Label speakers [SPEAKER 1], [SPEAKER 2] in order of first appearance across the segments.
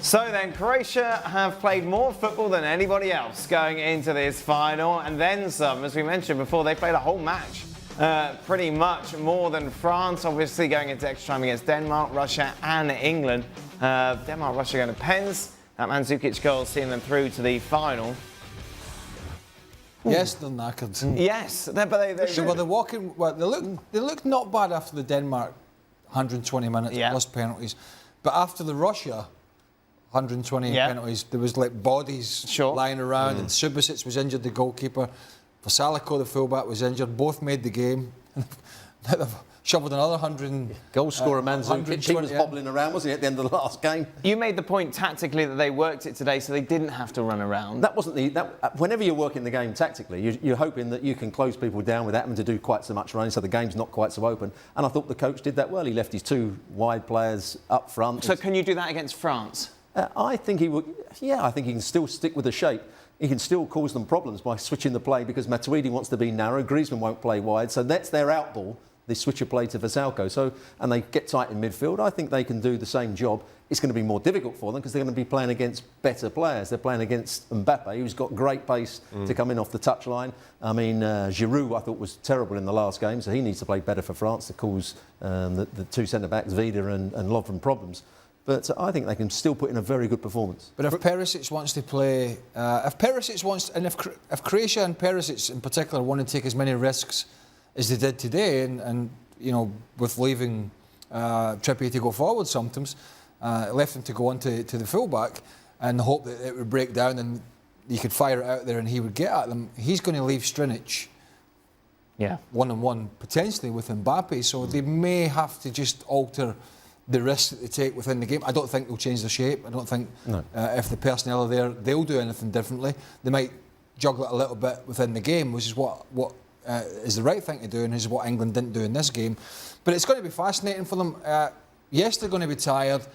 [SPEAKER 1] So then, Croatia have played more football than anybody else going into this final, and then some. As we mentioned before, they played a whole match, pretty much more than France, obviously going into extra time against Denmark, Russia and England. Denmark, Russia going to pens. That Mandzukic goal seeing them through to the final.
[SPEAKER 2] Yes, they're knackered.
[SPEAKER 1] Yes, but
[SPEAKER 2] they're walking. Well, they look not bad after the Denmark 120 minutes plus penalties, but after the Russia 120 penalties, there was like bodies lying around, and Subasic was injured, the goalkeeper. Vasalico, the fullback, was injured. Both made the game. They've shoveled another 100.
[SPEAKER 3] Goal scorer Mandzukic, he was hobbling around, wasn't he, at the end of the last game?
[SPEAKER 1] You made the point tactically that they worked it today, so they didn't have to run around.
[SPEAKER 3] That wasn't the. Whenever you're working the game tactically, you're hoping that you can close people down without having to do quite so much running, so the game's not quite so open. And I thought the coach did that well. He left his two wide players up front.
[SPEAKER 1] So can you do that against France?
[SPEAKER 3] I think he would. Yeah, I think he can still stick with the shape. He can still cause them problems by switching the play because Matuidi wants to be narrow. Griezmann won't play wide, so that's their out ball. They switch a play to Vasalico, and they get tight in midfield. I think they can do the same job. It's going to be more difficult for them because they're going to be playing against better players. They're playing against Mbappe, who's got great pace to come in off the touchline. I mean, Giroud, I thought, was terrible in the last game, so he needs to play better for France to cause the two centre-backs, Vida and Lovren, problems. But I think they can still put in a very good performance.
[SPEAKER 2] But if Perisic wants to play, if Croatia and Perisic in particular want to take as many risks as they did today, and you know, with leaving Trippier to go forward sometimes, left him to go on to the fullback and hope that it would break down and you could fire it out there and he would get at them. He's going to leave Strinic one-on-one potentially with Mbappe, so they may have to just alter the risks that they take within the game. I don't think they'll change the shape. I don't think if the personnel are there, they'll do anything differently. They might juggle it a little bit within the game, which is what is the right thing to do, and is what England didn't do in this game. But it's going to be fascinating for them. Yes, they're going to be tired,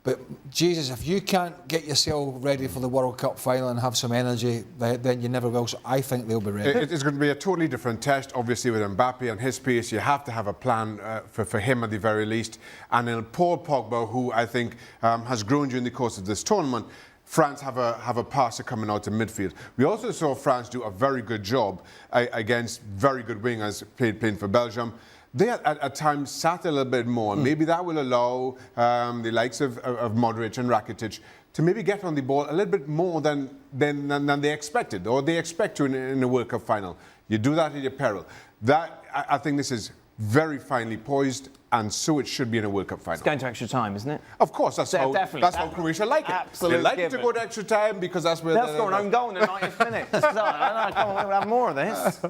[SPEAKER 2] but Jesus, if you can't get yourself ready for the World Cup final and have some energy, then you never will. So I think they'll be ready.
[SPEAKER 4] It's going to be a totally different test, obviously, with Mbappe and his pace. You have to have a plan for him at the very least. And then Paul Pogba, who I think has grown during the course of this tournament. France have a passer coming out of midfield. We also saw France do a very good job against very good wingers playing for Belgium. They at times sat a little bit more. Maybe that will allow the likes of Modric and Rakitic to maybe get on the ball a little bit more than they expected, or they expect to in a World Cup final. You do that at your peril. I think this is very finely poised, and so it should be in a World Cup final.
[SPEAKER 1] It's going to extra time, isn't it?
[SPEAKER 4] Of course, that's how Croatia like it.
[SPEAKER 1] Absolutely.
[SPEAKER 4] They like it to go to extra time because that's where...
[SPEAKER 1] They'll score an own goal in the 90th minute. Come on, we'll have more of this.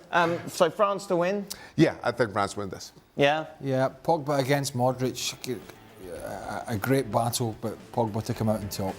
[SPEAKER 1] So France to win?
[SPEAKER 4] Yeah, I think France win this.
[SPEAKER 1] Yeah?
[SPEAKER 2] Yeah, Pogba against Modric, a great battle, but Pogba to come out on top.